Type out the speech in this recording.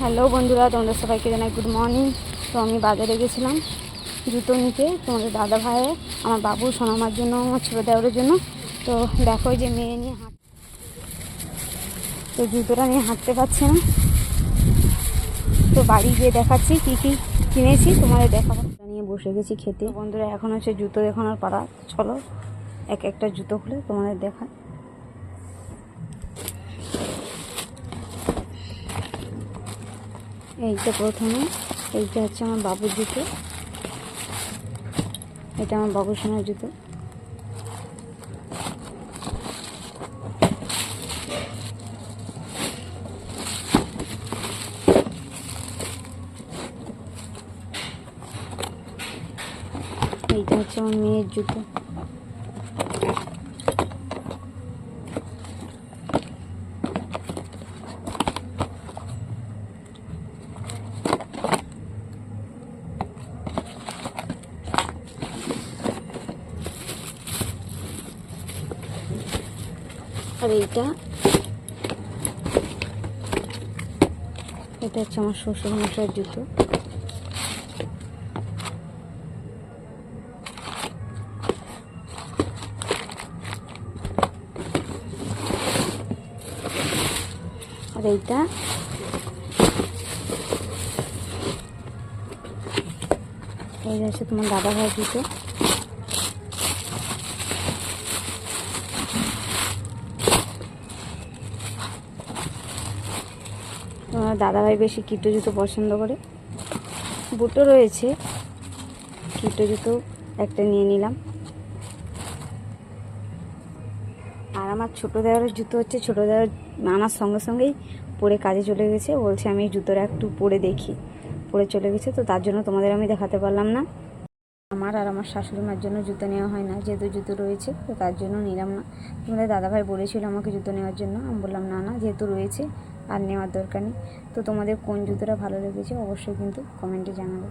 Hello বন্ধুরা, তোমাদের সবাইকে জানাই গুড মর্নিং। তো আমি বাজারে গেছিলাম জুতো নিতে, তোমাদের দাদা ভাইয়ের, আমার বাবু সোনামার জন্য, আমার ছোটো দেওরের জন্য। তো দেখো যে মেয়ে নিয়ে তো জুতোটা নিয়ে হাঁটতে পারছে না। তো বাড়ি গিয়ে দেখাচ্ছি কী কী কিনেছি, তোমাদের দেখাবো। নিয়ে বসে গেছি খেতে। বন্ধুরা এখন হচ্ছে জুতো দেখানোর পাড়া, চলো এক একটা জুতো খুলে তোমাদের দেখায়। এইটা প্রথমে, এইটা হচ্ছে আমার বাবুর জুতো, এটা আমার বাবুর সোনার জুতো। এইটা হচ্ছে আমার মেয়ের জুতো। আর এটা হচ্ছে আমার শ্বশুর মশাইয়ের জুতো। আর এইটা হচ্ছে তোমার দাদা ভাইয়ের জুতো। তোমার দাদাভাই বেশি কিটো জুতো পছন্দ করে, বুটো রয়েছে, কিটো জুতো একটা নিয়ে নিলাম। আর আমার ছোটো দেওয়ারের জুতো হচ্ছে, ছোটো দেওয়ার আনার সঙ্গে সঙ্গেই পরে কাজে চলে গেছে, বলছে আমি এই জুতোটা একটু পরে দেখি, পরে চলে গেছে। তো তার জন্য তোমাদের আমি দেখাতে পারলাম না। আমার আর আমার শাশুড়ি মার জন্য জুতো নেওয়া হয় না, যেহেতু জুতো রয়েছে তো তার জন্য নিলাম না। তোমাদের দাদাভাই বলেছিল আমাকে জুতো নেওয়ার জন্য, আমি বললাম না না, যেহেতু রয়েছে আর নেওয়ার দরকার নেই। তো তোমাদের কোন জুতোটা ভালো লেগেছে অবশ্যই কিন্তু কমেন্টে জানাবে।